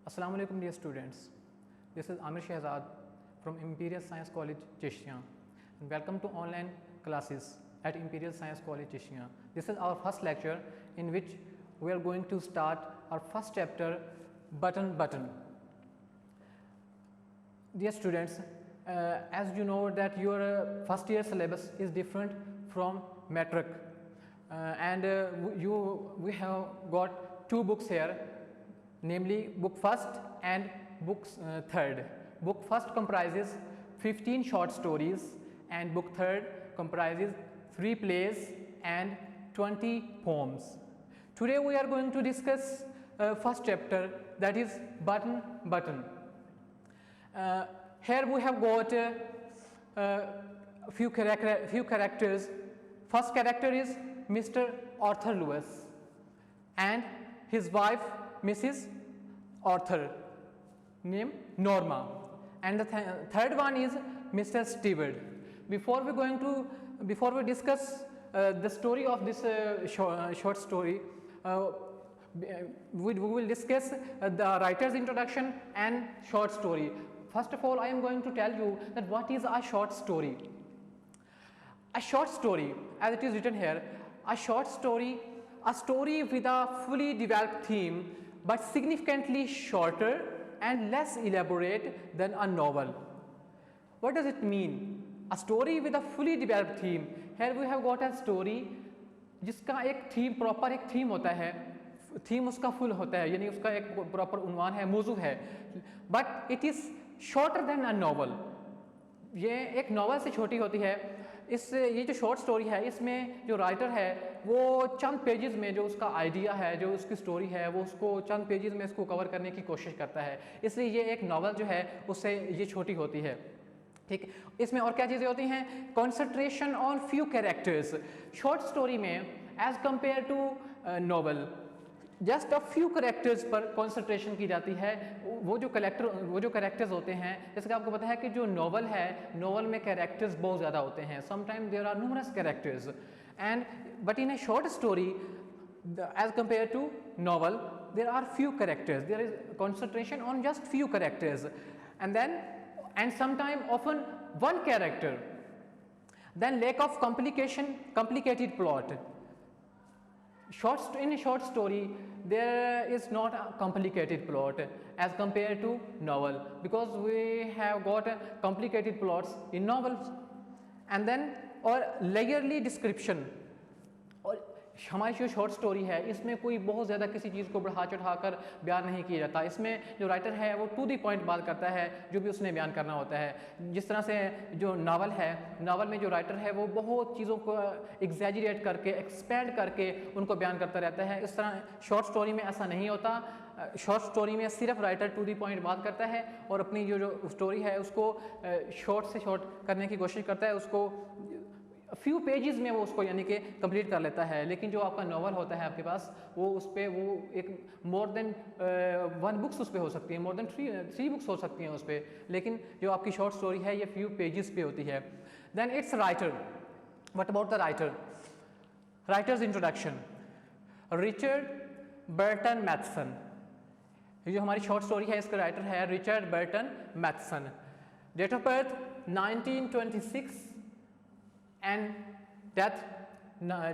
Assalamu alaikum dear students. This is Amir Shehzad from Imperial Science College, Cheshire, and welcome to online classes at Imperial Science College, Cheshire. This is our first lecture in which we are going to start our first chapter, button. Dear students, as you know that your first year syllabus is different from metric, and we have got two books here, namely book first and book third. Book first comprises 15 short stories and book third comprises 3 plays and 20 poems. Today we are going to discuss first chapter, that is button. Here we have got few characters. First character is Mr. Arthur Lewis and his wife Mrs. Arthur, named Norma, and the third one is Mr. Stewart. Before we discuss the story of this short story, we will discuss the writer's introduction and short story. First of all, I am going to tell you that what is a short story. A short story, as it is written here, a story with a fully developed theme but significantly shorter and less elaborate than a novel. What does it mean? A story with a fully developed theme. Here we have got a story जिसका एक theme, proper एक theme होता है, theme उसका full होता है, यानी उसका एक प्रॉपर उन्वान है, मौजू है, but it is shorter than a novel. ये एक नॉवल से छोटी होती है. ये जो शॉर्ट स्टोरी है, इसमें जो राइटर है वो चंद पेजेस में जो उसका आइडिया है, जो उसकी स्टोरी है, वो उसको चंद पेजेस में इसको कवर करने की कोशिश करता है. इसलिए ये एक नॉवल जो है उससे ये छोटी होती है. ठीक, इसमें और क्या चीज़ें होती हैं? Concentration on few characters. Short story में as compare to novel just a few characters पर कंसंट्रेशन की जाती है. वो जो कैरेक्टर्स होते हैं, जैसे कि आपको पता है कि जो नॉवल है, नॉवल में कैरेक्टर्स बहुत ज़्यादा होते हैं. Sometime there are numerous characters and but in a short story as compare to novel there are few characters. There is concentration on just few characters and sometime often one character. Then lack of complicated plot. In a short story there is not a complicated plot as compared to novel, because we have got complicated plots in novels. And then or layerly description. और हमारी जो short story है इसमें कोई बहुत ज़्यादा किसी चीज़ को बढ़ा चढ़ाकर बयान नहीं किया जाता. इसमें जो राइटर है वो टू द पॉइंट बात करता है जो भी उसने बयान करना होता है. जिस तरह से जो नावल है, नावल में जो राइटर है वो बहुत चीज़ों को एग्जैजरेट करके, एक्सपेंड करके उनको बयान करता रहता है. इस तरह शॉर्ट स्टोरी में ऐसा नहीं होता. शॉर्ट स्टोरी में सिर्फ राइटर टू द पॉइंट बात करता है और अपनी जो स्टोरी है उसको शॉर्ट से शॉर्ट करने की कोशिश करता है, उसको फ्यू पेजेस में वो उसको यानी कि कंप्लीट कर लेता है. लेकिन जो आपका नॉवल होता है आपके पास, वो उस पर वो एक मोर देन 1 बुक्स उस पर हो सकती है, मोर देन 3 बुक्स हो सकती हैं उस पर. लेकिन जो आपकी शॉर्ट स्टोरी है ये फ्यू पेजेस पे होती है. Then it's writer. What about the writer? Writer's introduction. Richard Burton Matheson. ये जो हमारी शॉर्ट स्टोरी है इसका राइटर है Richard Burton Matheson. Date of birth 1926 and death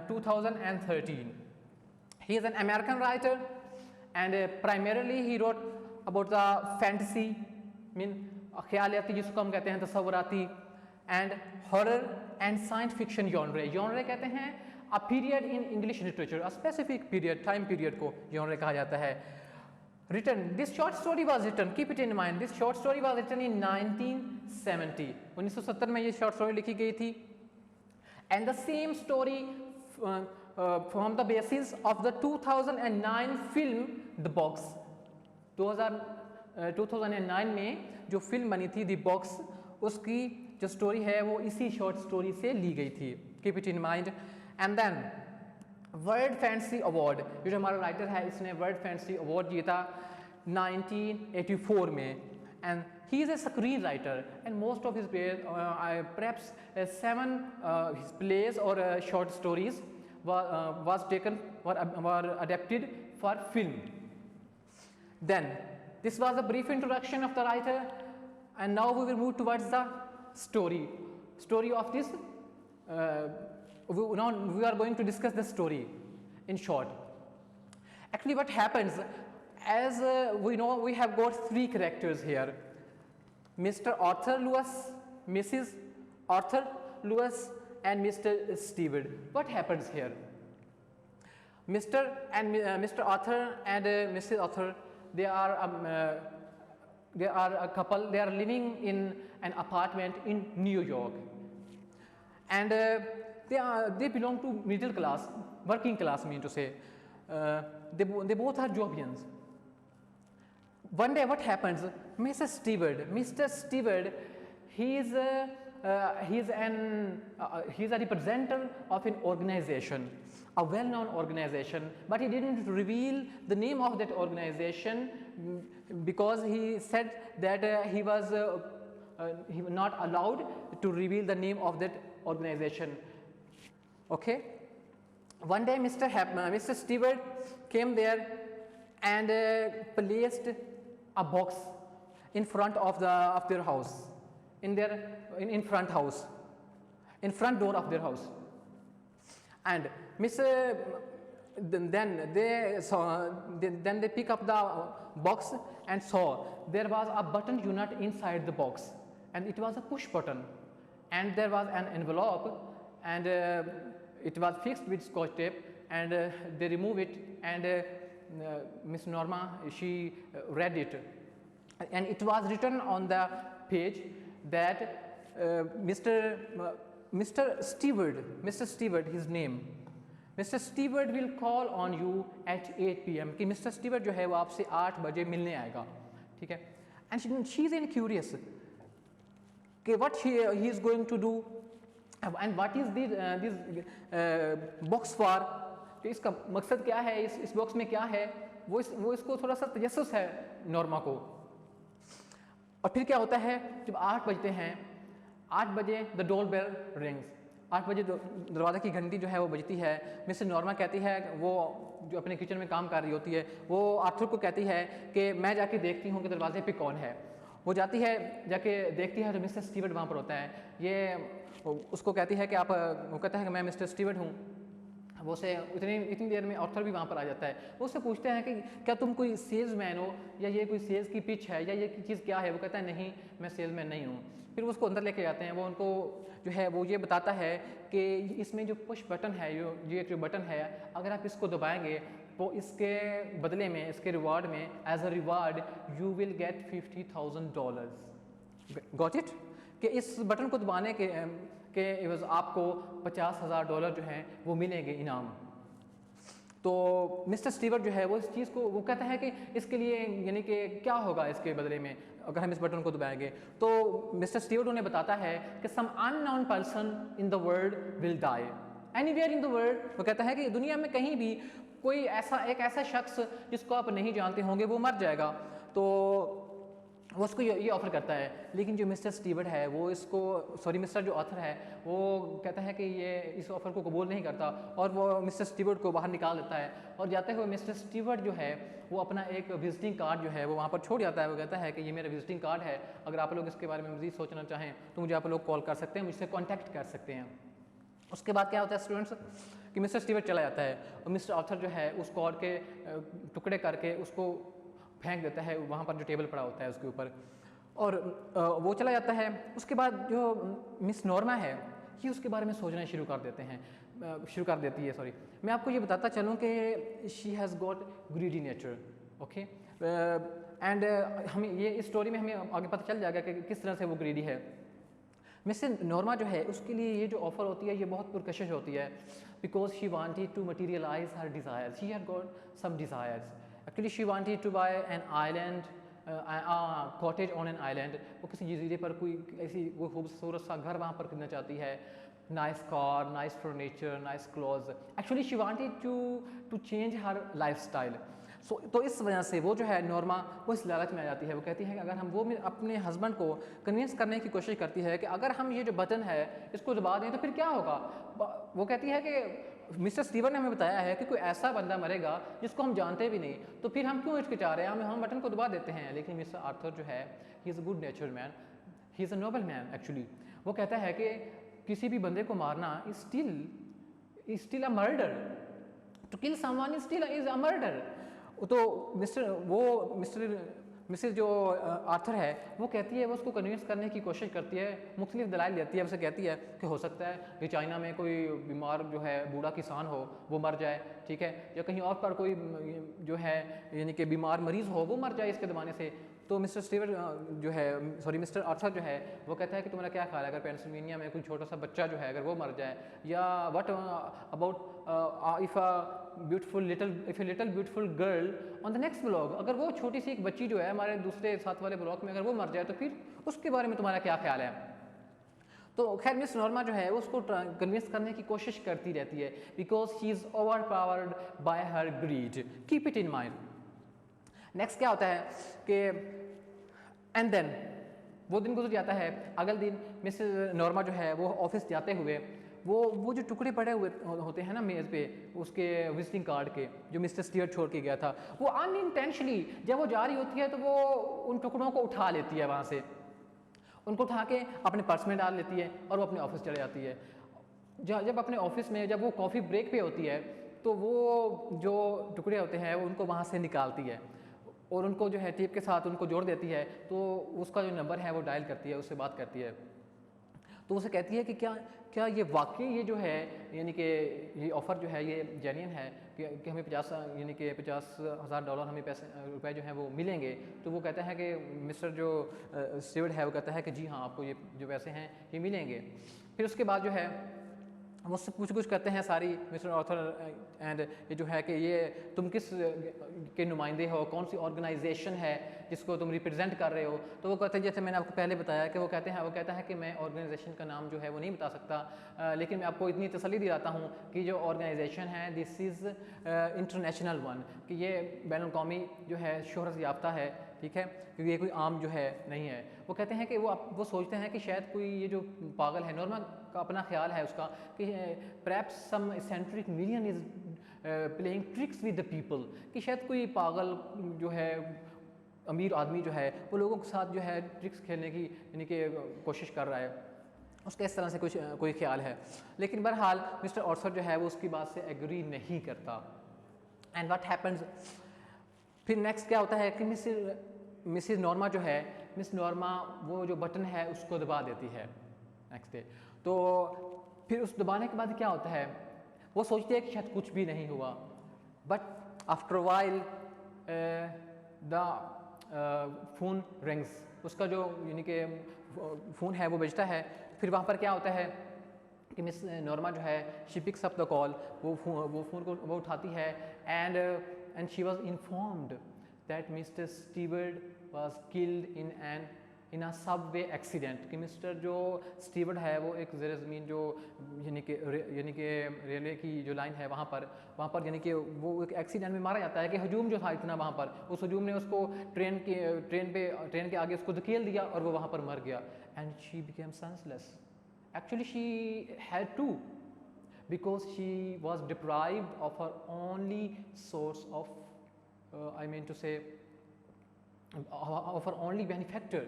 2013. He is an American writer and primarily he wrote about the fantasy, ख्यालियाती जिसको हम कहते हैं, तसव्वुराती, and horror and science fiction genre. Genre कहते हैं a period in English literature, a specific period, time period को genre कहा जाता है. Written, this short story was written, keep it in mind, this short story was written in 1970. 1970 में ये short story लिखी गई थी. And the same story from the basis of the 2009 film The Box. 2009 में जो फिल्म बनी थी The Box, उसकी जो स्टोरी है वो इसी शॉर्ट स्टोरी से ली गई थी. Keep it in mind. And then world fancy award. ये जो हमारा राइटर है इसने वर्ल्ड फैंसी अवार्ड जीता 1984 में. And he is a screenwriter and most of his plays, perhaps 7 his plays or short stories were adapted for film. Then This was a brief introduction of the writer, and now we will move towards the story of this. Now we are going to discuss the story in short. Actually, what happens, as we know, we have got three characters here: Mr. Arthur Lewis, Mrs. Arthur Lewis, and Mr. Stewart. What happens here? Mr. Arthur and Mrs. Arthur, they are a couple. They are living in an apartment in New York, and they belong to middle class, working class, mean to say. They both are Jobians. One day what happens, Mr. Stewart, he is a representative of an organization, a well-known organization, but he didn't reveal the name of that organization because he said that he was not allowed to reveal the name of that organization. Okay. One day Mr. Stewart came there and placed a box in front of their house, in front door of their house, and then they pick up the box and saw there was a button unit inside the box, and it was a push button, and there was an envelope, and it was fixed with scotch tape, and they remove it, and Miss Norma, she read it, and it was written on the page that Mr. Stewart, his name, Mr. Stewart will call on you at 8 p.m. कि Mr. Stewart जो है वो आपसे 8 बजे मिलने आएगा, ठीक है? And she is curious कि what he is going to do and what is this box for, कि इसका मकसद क्या है, इस बॉक्स में क्या है, वो इसको थोड़ा सा तजस्सुस है नॉर्मा को. और फिर क्या होता है, जब 8 बजते हैं, 8 बजे द डोर बेल रिंग्स, 8 बजे दरवाज़ा की घंटी जो है वो बजती है. मिसेस नॉर्मा कहती है, वो जो अपने किचन में काम कर रही होती है, वो आर्थर को कहती है कि मैं जाके देखती हूँ कि दरवाजे पे कौन है. वो जाती है, जाके देखती है तो मिस्टर स्टीवर्ट वहाँ पर होता है. ये उसको कहती है कि आप, वो कहता है कि मैं मिस्टर स्टीवर्ट हूँ. वो से इतनी देर में आर्थर भी वहाँ पर आ जाता है. वो उससे पूछते हैं कि क्या तुम कोई सेल्समैन हो या ये कोई सेल्स की पिच है या ये चीज़ क्या है. वो कहता है नहीं, मैं सेल्समैन नहीं हूँ. फिर उसको अंदर लेके जाते हैं. वो उनको जो है वो ये बताता है कि इसमें जो पुश बटन है, ये जो बटन है, अगर आप इसको दबाएंगे तो इसके बदले में, इसके रिवार्ड में, as a reward you will get $50,000. Got it? कि इस बटन को दबाने के एवज आपको $50,000 जो हैं वो मिलेंगे इनाम. तो मिस्टर स्टीवर्ट जो है वो इस चीज़ को, वो कहता है कि इसके लिए यानी कि क्या होगा इसके बदले में अगर हम इस बटन को दबाएंगे. तो मिस्टर स्टीवर्ट उन्हें बताता है कि some unknown person in the world will die anywhere in the world. वो कहता है कि दुनिया में कहीं भी कोई ऐसा शख्स जिसको आप नहीं जानते होंगे वो मर जाएगा. तो वो उसको ये ऑफ़र करता है. लेकिन जो मिस्टर स्टीवर्ट है वो इसको, मिस्टर जो ऑथर है वो कहता है कि ये इस ऑफ़र को कबूल नहीं करता और वो मिस्टर स्टीवर्ट को बाहर निकाल देता है. और जाते हुए मिस्टर स्टीवर्ट जो है वो अपना एक विजिटिंग कार्ड जो है वो वहाँ पर छोड़ जाता है. वो कहता है कि ये मेरा विजिटिंग कार्ड है, अगर आप लोग इसके बारे में मज़ीद सोचना चाहें तो मुझे आप लोग कॉल कर सकते हैं, मुझसे कॉन्टैक्ट कर सकते हैं. उसके बाद क्या होता है स्टूडेंट्स कि मिस्टर स्टीवर्ट चला जाता है और मिस्टर ऑथर जो है उस कार्ड के टुकड़े करके उसको फेंक देता है वहाँ पर जो टेबल पड़ा होता है उसके ऊपर, और वो चला जाता है. उसके बाद जो मिस नॉर्मा है ये उसके बारे में सोचना शुरू कर देती है. मैं आपको ये बताता चलूँ कि she has got greedy nature. Okay, and हमें ये इस स्टोरी में हमें आगे पता चल जाएगा कि किस तरह से वो ग्रीडी है. मिसेस नॉर्मा जो है उसके लिए ये जो ऑफ़र होती है ये बहुत पुरकशिश होती है, because she wanted to materialize her desires. She had got some desires. Actually she wanted to buy an island, cottage on an island. वो किसी जजीरे पर कोई ऐसी वो खूबसूरत सा घर वहाँ पर खरीदना चाहती है. Nice car, nice furniture, nice clothes. Actually she wanted to change her lifestyle. तो इस वजह से वो जो है नॉर्मा वो इस लालच में आ जाती है. वो कहती है कि अगर हम वो अपने हस्बैंड को कन्विंस करने की कोशिश करती है कि अगर हम ये जो बटन है इसको दबा दें तो फिर क्या होगा. वो कहती है कि मिस्टर स्टीवर ने हमें बताया है कि कोई ऐसा बंदा मरेगा जिसको हम जानते भी नहीं, तो फिर हम क्यों हिचकिचा रहे हैं, हम बटन को दबा देते हैं। लेकिन मिस्टर आर्थर जो है, he is a good nature man, he is a noble man actually. वो कहता है कि किसी भी बंदे को मारना is still a murder, to kill someone is a murder. तो मिस्टर जो आर्थर है वो कहती है, वो उसको कन्विंस करने की कोशिश करती है, मुख्तलिफ दलाइल देती है, उसे कहती है कि हो सकता है कि चाइना में कोई बीमार जो है बूढ़ा किसान हो वो मर जाए, ठीक है, या कहीं और पर कोई जो है यानी कि बीमार मरीज़ हो वो मर जाए इसके दबाने से। तो मिस्टर स्टीवर जो है, सॉरी मिस्टर आर्थर जो है वो कहता है कि तुम्हारा क्या ख्याल है अगर पेंसिल्वेनिया में कोई छोटा सा बच्चा जो है अगर वो मर जाए, या what about if a little beautiful girl on the next blog, अगर वो छोटी सी एक बच्ची जो है हमारे दूसरे साथ वाले ब्लॉग में अगर वो मर जाए तो फिर उसके बारे में तुम्हारा क्या ख्याल है। तो खैर मिस नॉर्मा जो है उसको कन्विंस करने की कोशिश करती रहती है, because she is overpowered by her greed, keep it in mind. Next क्या होता है कि एंड देन वो दिन गुजर जाता है। अगले दिन मिस नॉर्मा जो है वो ऑफिस जाते हुए वो जो टुकड़े पड़े हुए होते हैं ना मेज़ पे उसके विजिटिंग कार्ड के, जो मिस्टर स्टीवर्ट छोड़ के गया था, वो अनइंटेंशनली जब वो जा रही होती है तो वो उन टुकड़ों को उठा लेती है, वहाँ से उनको उठा के अपने पर्स में डाल लेती है और वो अपने ऑफिस चले जाती है। जब अपने ऑफिस में जब वो कॉफ़ी ब्रेक पे होती है तो वो जो टुकड़े होते हैं वो उनको वहाँ से निकालती है और उनको जो है टेप के साथ उनको जोड़ देती है, तो उसका जो नंबर है वो डायल करती है, उससे बात करती है। तो उसे कहती है कि क्या ये वाकई ये जो है यानी कि ये ऑफ़र जो है ये जेन्युइन है कि हमें 50,000 डॉलर हमें रुपए जो हैं वो मिलेंगे। तो वो कहता है कि मिस्टर जो स्टीवर्ट है वो कहता है कि जी हाँ, आपको ये जो पैसे हैं ये मिलेंगे। फिर उसके बाद जो है वो उससे पूछ करते हैं सारी मिस्टर आर्थर एंड ये जो है कि ये तुम किस के नुमाइंदे हो, कौन सी ऑर्गेनाइजेशन है जिसको तुम रिप्रेजेंट कर रहे हो। तो वो कहते हैं, जैसे मैंने आपको पहले बताया कि वो कहता है कि मैं ऑर्गेनाइजेशन का नाम जो है वो नहीं बता सकता, लेकिन मैं आपको इतनी तसल्ली दिलाता हूँ कि जो ऑर्गेनाइजेशन है दिस इज़ इंटरनेशनल वन, कि ये बैनुल-अक़वामी जो है शोहरत याफ्ता है, ठीक है, क्योंकि ये कोई आम जो है नहीं है। वो कहते हैं कि वो सोचते हैं कि शायद कोई ये जो पागल है, नॉर्मा का अपना ख्याल है उसका कि perhaps some eccentric million is playing tricks with the people, कि शायद कोई पागल जो है अमीर आदमी जो है वो लोगों के साथ जो है ट्रिक्स खेलने की यानी कि कोशिश कर रहा है, उसका इस तरह से कोई ख्याल है। लेकिन बहरहाल मिस्टर आर्थर जो है वो उसकी बात से एग्री नहीं करता। एंड व्हाट हैपन्स, फिर नेक्स्ट क्या होता है कि मिसिस नॉर्मा जो है, मिस नॉर्मा वो जो बटन है उसको दबा देती है नेक्स्ट डे। तो फिर उस दबाने के बाद क्या होता है, वो सोचती है कि शायद कुछ भी नहीं हुआ, but after while the phone rings, उसका जो यानी कि फ़ोन है वो बजता है। फिर वहाँ पर क्या होता है कि मिस नॉर्मा जो है she picks up the call, वो फ़ोन को वो उठाती है and she was informed that mister Stewart was killed in a Subway accident, कि मिस्टर जो स्टीवर्ट है वो एक ज़ेर ज़मीन जो यानी कि रेलवे की जो लाइन है वहाँ पर यानी कि वो एक एक्सीडेंट में मारा जाता है कि हजूम जो था इतना वहाँ पर, उस हजूम ने उसको ट्रेन के आगे उसको धकेल दिया और वो वहाँ पर मर गया। And she became senseless, actually she had to, because she was deprived of her only source of I mean to say of her only benefactor,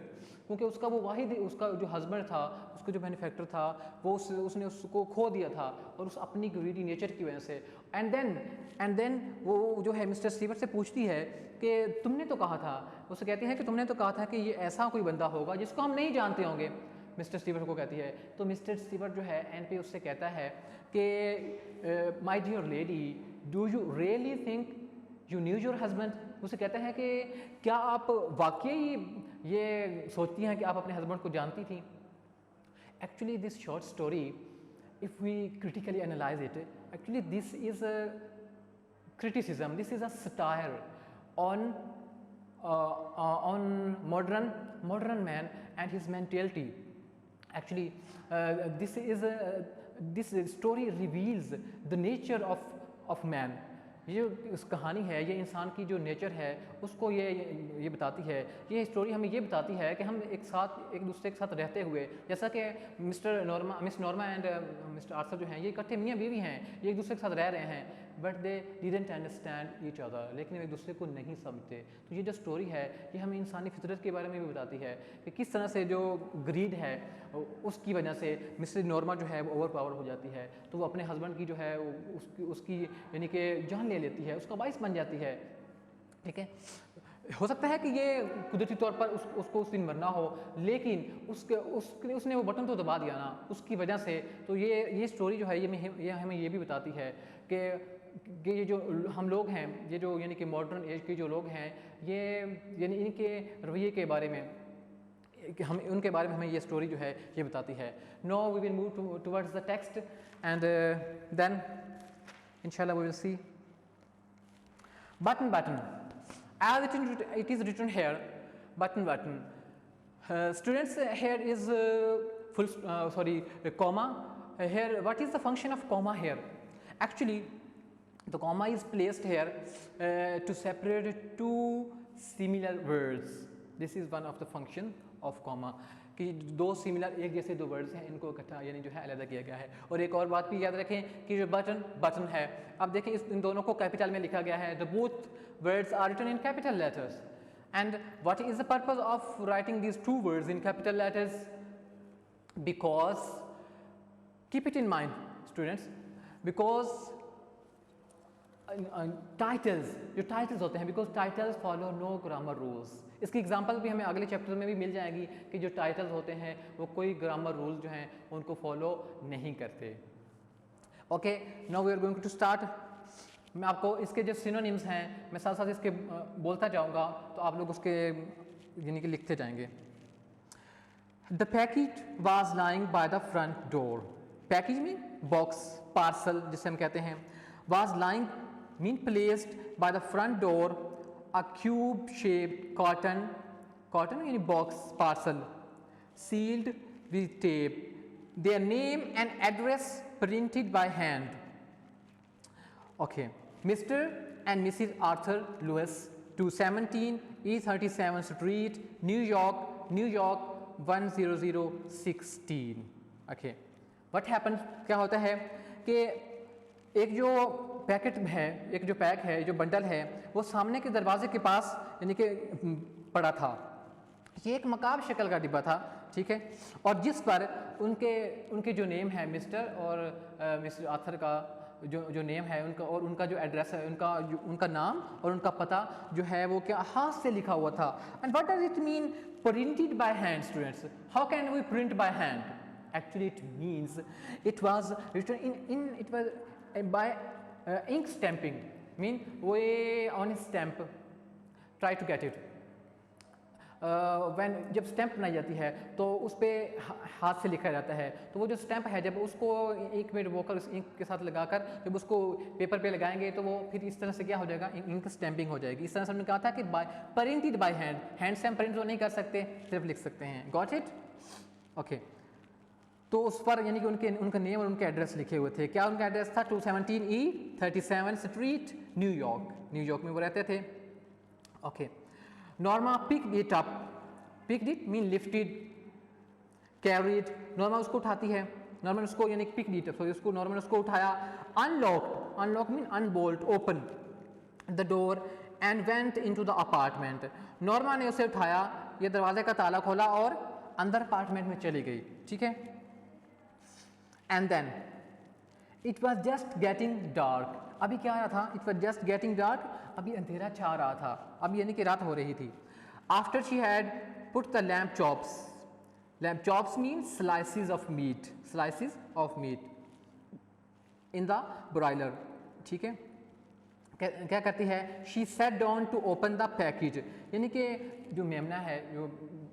क्योंकि उसका वो वाहिद उसका जो हस्बैंड था, उसका जो बेनिफैक्टर था वो उसने उसको खो दिया था और उस अपनी ग्रीडी नेचर की वजह से। एंड देन वो जो है मिस्टर स्टीवर्ट से पूछती है कि तुमने तो कहा था, उससे कहती है कि तुमने तो कहा था कि ये ऐसा कोई बंदा होगा जिसको हम नहीं जानते होंगे, मिस्टर स्टीवर्ट को कहती है। तो मिस्टर स्टीवर्ट जो है एंड पे उससे कहता है कि my dear lady, do you really think you knew your husband, उसे कहता है कि क्या आप वाकई ये सोचती हैं कि आप अपने हस्बैंड को जानती थी। Actually this short story, if we critically analyze it, actually this is a criticism, this is a satire on modern man and his mentality. Actually this story reveals the nature of man, ये जो इस कहानी है ये इंसान की जो nature है उसको ये बताती है। ये स्टोरी हमें ये बताती है कि हम एक दूसरे के साथ रहते हुए, जैसा कि miss Norma and mister Arthur जो हैं ये इकट्ठे मियाँ बीवी हैं, ये एक दूसरे के साथ रह रहे हैं, but they didn't understand each other, लेकिन एक दूसरे को नहीं समझते। तो ये जो स्टोरी है ये हमें इंसानी फितरत के बारे में भी बताती है कि किस तरह से जो ग्रीड है उसकी वजह से मिसेस नॉर्मा जो है वो ओवर पावर हो जाती है, तो वो अपने हस्बैंड की जो है उसकी यानी कि जान ले लेती है, उसका बाइस बन जाती है। ठीक है, हो सकता है कि ये कुदरती तौर पर उसको उस दिन मरना हो, लेकिन उसने वो बटन तो दबा दिया ना उसकी वजह से। तो ये स्टोरी जो है ये हमें ये भी बताती है कि ये जो हम लोग हैं, ये जो यानी कि मॉडर्न एज के जो लोग हैं, ये यानी इनके रवैये के बारे में कि हम उनके बारे में हमें ये स्टोरी जो है ये बताती है। No we will move towards the text and then इंशाल्लाह we will see button as it is written here, button students, here is comma. Here what is the function of comma here? Actually the comma is placed here to separate two similar words. This is one of the function of comma कि दो similar एक जैसे दो words हैं इनको इकट्ठा यानी जो है अलग किया गया है। और एक और बात भी याद रखें कि जो बटन है, अब देखें इन दोनों को कैपिटल में लिखा गया है, the both words are written in capital letters. And what is the purpose of writing these two words in capital letters? Because keep it in mind students, because titles जो टाइटल्स होते हैं, because titles follow no grammar rules. इसकी example भी हमें अगले chapter में भी मिल जाएगी कि जो टाइटल्स होते हैं वो कोई ग्रामर रूल्स जो हैं उनको फॉलो नहीं करते। Okay, now we are going to start. मैं आपको इसके जो सिनोनिम्स हैं मैं साथ साथ इसके बोलता जाऊंगा, तो आप लोग उसके यानी कि लिखते जाएंगे। The packet was lying by the front door. Package में बॉक्स, पार्सल जिसे हम कहते हैं। Was lying mean placed by the front door a cube shaped cotton यानी box parcel sealed with tape, their name and address printed by hand. Okay, Mr. and Mrs. Arthur Lewis, 217 E37 Street, New York 10016. Okay, what happens, क्या होता है कि एक जो packet है, एक जो पैक है, जो बंडल है, वो सामने के दरवाजे के पास यानी कि पड़ा था। ये एक मकाब शक्ल का डिब्बा था, ठीक है, और जिस पर उनके जो नेम है मिस्टर और मिस्टर आर्थर का जो नेम है उनका, और उनका जो एड्रेस है, उनका नाम और उनका पता जो है वो क्या हाथ से लिखा हुआ था। And what does it mean printed by hand students? How can we print by hand? Actually it means it was written it was by ink stamping, mean way on a stamp, try to get it. when जब stamp बनाई जाती है तो उस पर हाथ से लिखा जाता है, तो वो जो स्टैंप है जब उसको इंक में डुबोकर उस इंक के साथ लगाकर जब उसको पेपर पे लगाएंगे तो वो फिर इस तरह से क्या हो जाएगा, इंक स्टैंपिंग हो जाएगी। इस तरह से हमने कहा था कि बाय प्रिंटेड बाय हैंड से हम प्रिंट तो नहीं कर सकते, सिर्फ लिख सकते हैं। Got it? ओके, तो उस पर यानी कि उनका नेम और उनके एड्रेस लिखे हुए थे। क्या उनका एड्रेस था? 217 E37 स्ट्रीट, न्यूयॉर्क में वो रहते थे। Okay, Norma picked it up, picked it mean lifted, carried, Norma उसको उठाती है, नॉर्मल उसको यानी पिक्ड इट अप, तो उसको नॉर्मल उसको उठाया। Unlock mean unbolt, open the door and went into the apartment. Norma ने उसे उठाया, ये दरवाजे का ताला खोला और अंदर अपार्टमेंट में चली गई, ठीक है। And then it was just getting dark. अभी क्या आ रहा था? It was just getting dark. अभी अंधेरा छा रहा था, अभी यानी कि रात हो रही थी। After she had put the lamb chops. Lamb chops means slices of meat in the broiler. ठीक है, क्या करती है? She sat down to open the package. यानी कि जो मेमना है, जो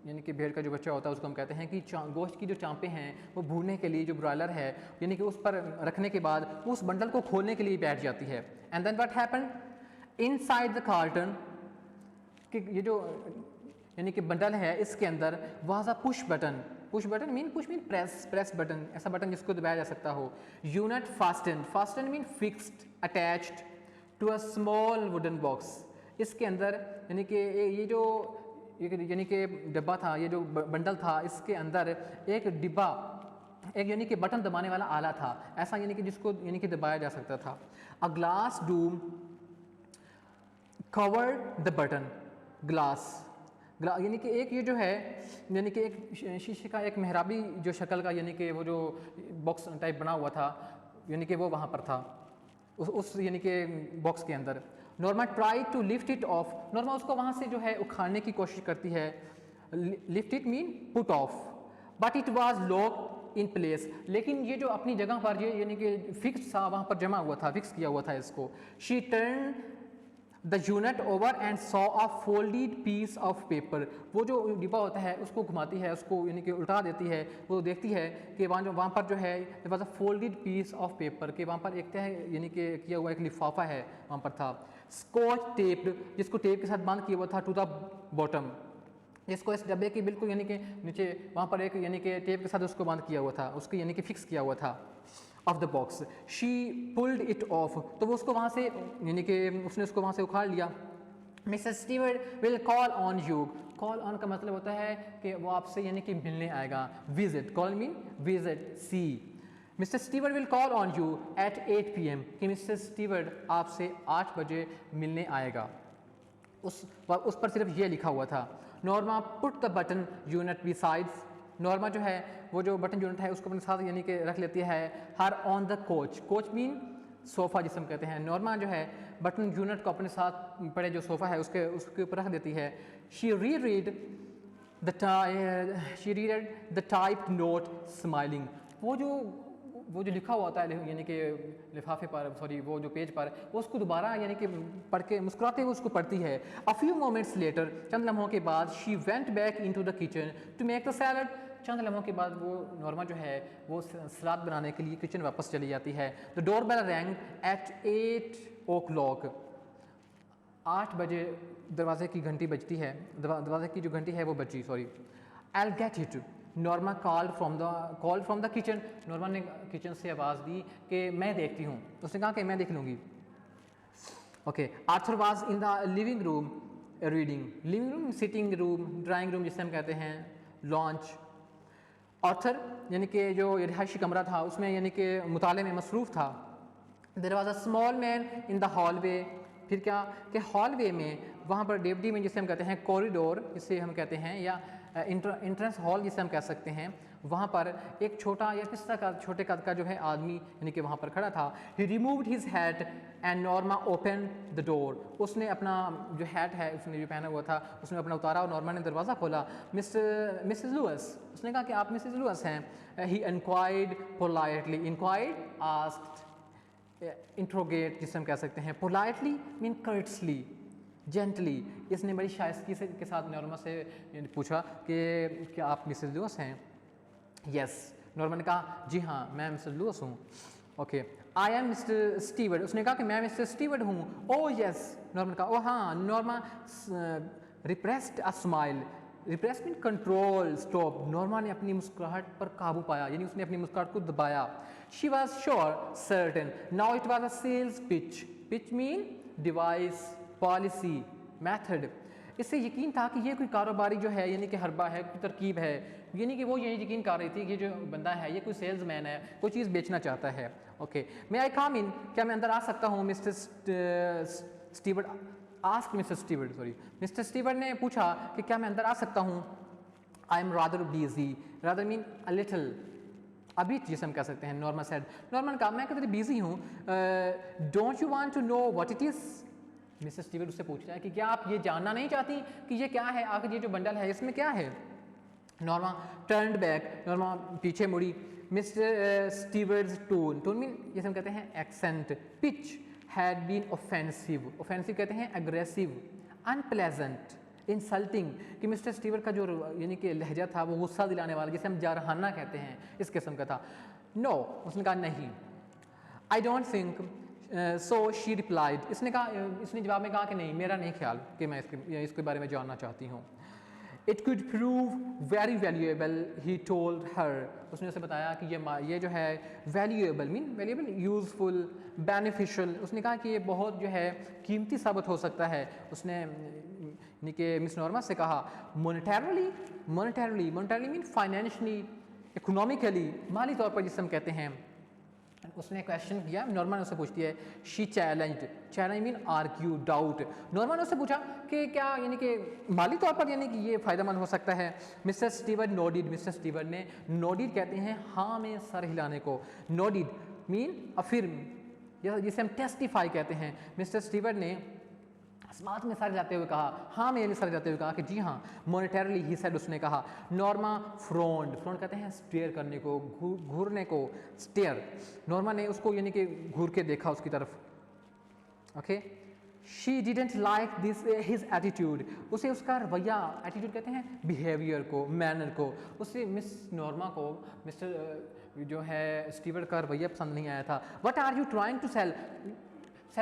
यानी कि भेड़ का जो बच्चा होता है उसको हम कहते हैं कि गोश्त की जो चांपें हैं वो भूनने के लिए जो ब्रॉयलर है यानी कि उस पर रखने के बाद उस बंडल को खोलने के लिए बैठ जाती है। And then what happened inside the carton, कि ये जो यानी कि बंडल है इसके अंदर was a push button mean press button, ऐसा बटन जिसको दबाया जा सकता हो। Unit fasten mean fixed, attached to a small wooden box. इसके अंदर यानी कि ये जो यानी कि डिब्बा था, ये जो बंडल था, इसके अंदर एक डिब्बा, एक यानी कि बटन दबाने वाला आला था, ऐसा यानी कि जिसको यानी कि दबाया जा सकता था। A glass Doom covered the button. Glass यानी कि एक ये जो है यानी कि एक शीशे का एक मेहराबी जो शक्ल का यानी कि वो जो बॉक्स टाइप बना हुआ था यानी कि वो वहाँ पर था उस यानी कि बॉक्स के अंदर। Norma try to lift it off. Norma उसको वहाँ से जो है उखाड़ने की कोशिश करती है। Lift it mean put off, but it was lock in place. लेकिन ये जो अपनी जगह पर ये यानी कि फिक्स था, वहाँ पर जमा हुआ था, फिक्स किया हुआ था इसको। She turn the unit over and saw a folded piece of paper. वो जो डिब्बा होता है उसको घुमाती है, उसको यानी कि उल्टा देती है, वो देखती है कि वहाँ पर जो है was a folded piece of paper, कि वहाँ पर एक यानी कि किया हुआ एक लिफाफा है वहाँ पर था। स्कॉच टेप्ड, जिसको टेप के साथ बंद किया हुआ था, टू द बॉटम, इसको इस डब्बे के बिल्कुल यानी कि नीचे वहाँ पर एक यानी कि टेप के साथ उसको बंद किया हुआ था, उसको यानी कि फिक्स किया हुआ था of the box. She pulled it of, तो वो उसको वहाँ से यानी कि उसने उसको वहाँ से उखाड़ लिया। Mrs Stewart will call on you. Call on का मतलब होता है कि वो आपसे यानी कि मिलने आएगा। Visit, call mean visit, see. Mister Stewart will call on you at 8 PM, कि मिस्टर स्टीवर्ट आपसे 8 बजे मिलने आएगा। उस पर सिर्फ ये लिखा हुआ था। Norma put the button unit besides. Norma जो है वो जो बटन यूनिट है उसको अपने साथ यानी कि रख लेती है। Her on the coach, coach mean sofa जिसे हम कहते हैं। नॉर्मा जो है बटन यूनिट को अपने साथ पड़े जो सोफ़ा है उसके ऊपर रख देती है। She read the type note smiling. वो जो लिखा हुआ होता है यानी कि लिफाफे पर, सॉरी वो जो पेज पर, वो उसको दोबारा यानी कि पढ़ के मुस्कुराते हुए उसको पढ़ती है। अ फ्यू मोमेंट्स लेटर, चंद लम्हों के बाद, she went back into the kitchen to make the salad. चंद लम्हों के बाद वो नॉर्मा जो है वो सलाद बनाने के लिए किचन वापस चली जाती है। The door bell rang at 8 o'clock। 8 बजे दरवाजे की घंटी बजती है, दरवाजे की जो घंटी है वो बजी, sorry. I will get it. Norma call from the kitchen. Norma ने किचन से आवाज़ दी कि मैं देखती हूँ, उसने कहा कि मैं देख लूँगी। Okay. Arthur was in the living room reading. Living room, sitting room, drawing room जिसे हम कहते हैं, लॉन्च। आर्थर यानी कि जो रिहायशी कमरा था उसमें यानी कि मुताले में मसरूफ़ था। There was a small man in the hallway. फिर क्या कि हॉलवे में, वहाँ पर डेवडी में जिसे हम कहते हैं कॉरिडोर जिसे हम कहते हैं, या इंट्रेंस हॉल जिसे हम कह सकते हैं, वहाँ पर एक छोटा या किस तरह का छोटे कद का जो है आदमी यानी कि वहाँ पर खड़ा था। He removed his hat and Norma open the door. उसने अपना जो हैट है उसने जो पहना हुआ था उसने अपना उतारा और नॉर्मा ने दरवाज़ा खोला। मिसेस लुइस, उसने कहा कि आप मिसेस लुइस हैं। He inquired politely. Inquired, asked, interrogate जिसे हम कह सकते हैं। Politely mean courteously, gently. इसने बड़ी शाइस्तगी से के साथ नॉर्मा से पूछा कि क्या आप मिसेस लुइस हैं? यस। नॉर्मा ने कहा जी हाँ मैं मिसेस लुइस हूँ। Okay. I am mister Stewart. उसने कहा कि मैं मिस्टर स्टीवर्ट हूँ। Oh yes. नॉर्मा ने कहा ओ हाँ। Norma repressed a smile. Repress mean control, stop. Norma ने अपनी मुस्कुराहट पर काबू पाया, यानी उसने अपनी मुस्कुराहट को दबाया। She was sure, certain, now it was a sales pitch. Pitch mean device, policy, method. इससे यकीन था कि ये कोई कारोबारी जो है यानी कि हरबा है, कोई तरकीब है, यानी कि वो ये यकीन कर रही थी कि जो बंदा है ये कोई सेल्समैन है, कोई चीज़ बेचना चाहता है। ओके। मे आई कम इन, क्या मैं अंदर आ सकता हूँ? Mister Stewart ask mister Stewart, sorry, mister Stewart ने पूछा कि क्या मैं अंदर आ सकता हूँ? I am rather busy. Rather mean a little, अभी जिसे हम कह सकते हैं। Norma said. नॉर्मा ने कहा मैं कदर बिजी हूँ। Don't you want to know what it is? Mrs Stewart उससे पूछ रहा है कि क्या आप ये जानना नहीं चाहती कि ये क्या है, आखिर ये जो बंडल है इसमें क्या है? Norma turned back. नॉर्मा पीछे मुड़ी। Mister Stewart's tone, tone mean जैसे हम कहते हैं accent. Pitch had been offensive. Offensive कहते हैं एग्रेसिव, अनप्लेजेंट, इंसल्टिंग, कि मिस्टर स्टीवर्ट का जो यानी कि लहजा था वो गुस्सा दिलाने वाला, जिसे हम जारहाना कहते हैं, इस किस्म का था। नो, उसने कहा नहीं। I don't think so, she replied. इसने जवाब में कहा कि नहीं, मेरा नहीं ख्याल कि मैं इसके बारे में जानना चाहती हूँ। It could prove very valuable, he told her. उसने उसे बताया कि ये जो है valuable valuable, useful, beneficial, उसने कहा कि ये बहुत जो है कीमती साबित हो सकता है. उसने कि मिस नॉर्मा से कहा monetarily मीन financially, economically, माली तौर पर जिसे हम कहते हैं. उसने क्वेश्चन किया, नॉर्मा ने उससे पूछती है she challenge mean argue, doubt. Norma ने उससे पूछा कि क्या यानी कि माली तौर पर यानी कि ये फ़ायदेमंद हो सकता है. मिस्टर स्टीवर्ट नोडिड, मिस्टर स्टीवर्ट ने नोडिड कहते हैं हाँ में सर हिलाने को. नोडिड मीन अफर्म, जिसे हम टेस्टिफाई कहते हैं. मिस्टर स्टीवर्ट ने बात में सर जाते हुए कहा, हाँ में सर जाते हुए कहा कि जी हाँ. मोनेटरली ही सेड, उसने कहा. नॉर्मा फ्रोंड कहते हैं स्टेयर करने को, घूरने को, स्टेयर. नॉर्मा ने उसको यानी कि घूर के देखा उसकी तरफ. Okay. She didn't like this his attitude, उसे उसका रवैया, एटीट्यूड कहते हैं बिहेवियर को, मैनर को. उसे मिस नॉर्मा को मिस्टर जो है स्टीवर्ट का रवैया पसंद नहीं आया था. What are you trying to sell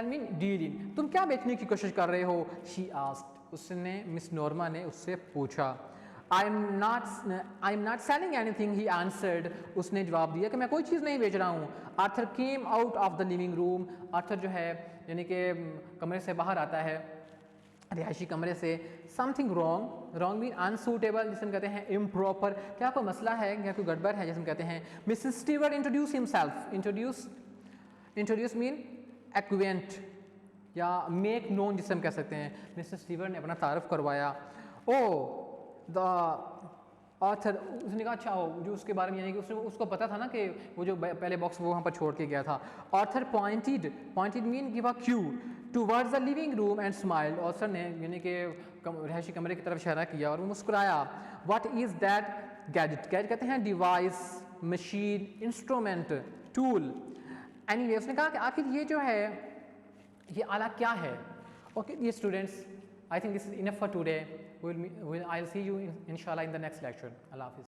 mean deal in, तुम क्या बेचने की कोशिश कर रहे हो. शी आस्क्ड, उसने मिस नॉर्मा ने उससे पूछा. I am not selling anything, he answered, उसने जवाब दिया कि मैं कोई चीज़ नहीं बेच रहा हूँ. Arthur came out of the living room, Arthur जो है यानी कि कमरे से बाहर आता है, रिहायशी कमरे से. समथिंग रॉन्ग मीन अनसूटेबल, जिसे हम कहते हैं इम्प्रॉपर, क्या कोई मसला है, क्या कोई गड़बड़ है, जैसे हम कहते हैं. Mrs Stewart introduce himself, introduce mean acquaint या मेक नोन, जिसे हम कह सकते हैं. मिस्टर स्टीवर्ट ने अपना तारुफ करवाया. ओ द ऑथर, उसने कहा अच्छा हो, जो उसके बारे में यानी कि उसको पता था ना कि वो जो पहले बॉक्स वो वहाँ पर छोड़ के गया था. Author pointed mean give a Q towards the living room and smiled, author ने यानी कि रिहायशी कमरे की तरफ इशारा किया और वो मुस्कुराया. व्हाट इज़ दैट गैजेट कहते हैं device, machine, instrument, tool. Anyway उसने कहा कि आखिर ये जो है ये आला क्या है. ओके ये students, I think this is enough for today. I will see you इंशाल्लाह इन द नेक्स्ट लेक्चर. अल्लाह हाफिज़.